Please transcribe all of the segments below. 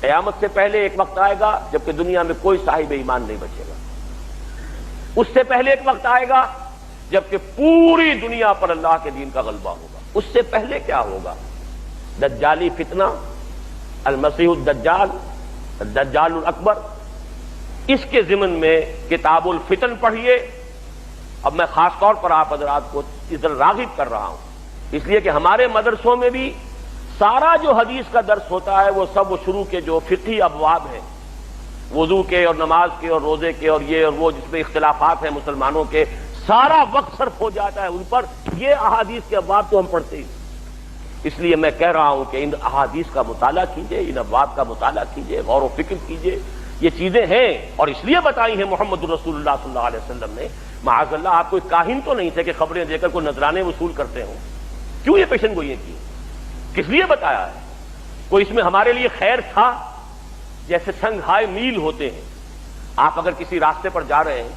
قیامت سے پہلے ایک وقت آئے گا جبکہ دنیا میں کوئی صاحب ایمان نہیں بچے گا. اس سے پہلے ایک وقت آئے گا جبکہ پوری دنیا پر اللہ کے دین کا غلبہ ہوگا. اس سے پہلے کیا ہوگا؟ دجالی فتنہ، المسیح الدجال، الدجال الاکبر. اس کے ضمن میں کتاب الفتن پڑھیے. اب میں خاص طور پر آپ حضرات کو ادھر راغب کر رہا ہوں، اس لیے کہ ہمارے مدرسوں میں بھی سارا جو حدیث کا درس ہوتا ہے وہ سب شروع کے جو فقہی ابواب ہیں، وضو کے اور نماز کے اور روزے کے اور یہ اور وہ جس میں اختلافات ہیں مسلمانوں کے، سارا وقت صرف ہو جاتا ہے ان پر. یہ احادیث کے ابواب تو ہم پڑھتے ہی. اس لیے میں کہہ رہا ہوں کہ ان احادیث کا مطالعہ کیجئے، ان ابواب کا مطالعہ کیجئے، غور و فکر کیجئے. یہ چیزیں ہیں اور اس لیے بتائی ہیں محمد رسول اللہ صلی اللہ علیہ وسلم نے. معاذ اللہ آپ کوئی کاہن تو نہیں تھے کہ خبریں دے کر کوئی نذرانے وصول کرتے ہوں. کیوں یہ پیشن گوئیاں کی؟ کس لیے بتایا ہے؟ کوئی اس میں ہمارے لیے خیر تھا؟ جیسے سنگھائے میل ہوتے ہیں. آپ اگر کسی راستے پر جا رہے ہیں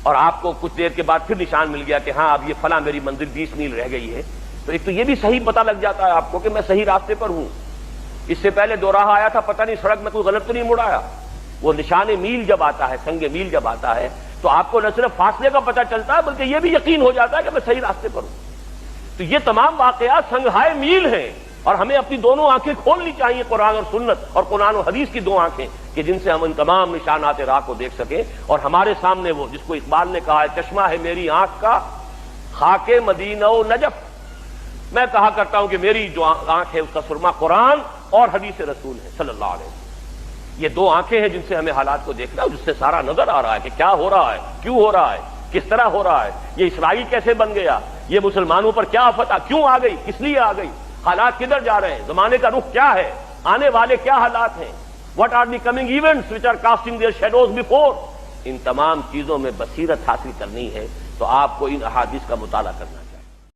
اور آپ کو کچھ دیر کے بعد پھر نشان مل گیا کہ ہاں اب یہ فلاں میری منزل 20 میل رہ گئی ہے، تو ایک تو یہ بھی صحیح پتہ لگ جاتا ہے آپ کو کہ میں صحیح راستے پر ہوں. اس سے پہلے دو راہ آیا تھا، پتہ نہیں سڑک میں کوئی غلط تو نہیں مڑایا. وہ نشان میل جب آتا ہے، سنگ میل جب آتا ہے، تو آپ کو نہ صرف فاصلے کا پتہ چلتا ہے بلکہ یہ بھی یقین ہو جاتا ہے کہ میں صحیح راستے پر ہوں. تو یہ تمام واقعات سنگھائے میل ہیں اور ہمیں اپنی دونوں آنکھیں کھولنی چاہیے، قرآن اور سنت اور قرآن و حدیث کی دو آنکھیں، کہ جن سے ہم ان تمام نشانات راہ کو دیکھ سکیں. اور ہمارے سامنے وہ جس کو اقبال نے کہا ہے چشمہ ہے میری آنکھ کا خاک مدینہ و نجف. میں کہا کرتا ہوں کہ میری جو آنکھ ہے اس کا سرما قرآن اور حدیث رسول ہے صلی اللہ علیہ وسلم. یہ دو آنکھیں ہیں جن سے ہمیں حالات کو دیکھنا ہے، جس سے سارا نظر آ رہا ہے کہ کیا ہو رہا ہے، کیوں ہو رہا ہے، کس طرح ہو رہا ہے، یہ اسرائیل کیسے بن گیا، یہ مسلمانوں پر کیا فتح کیوں آ گئی، کس لیے آ گئی، حالات کدھر جا رہے ہیں، زمانے کا رخ کیا ہے، آنے والے کیا حالات ہیں، what are the coming events which are casting their shadows before. ان تمام چیزوں میں بصیرت حاصل کرنی ہے تو آپ کو ان احادیث کا مطالعہ کرنا ہے.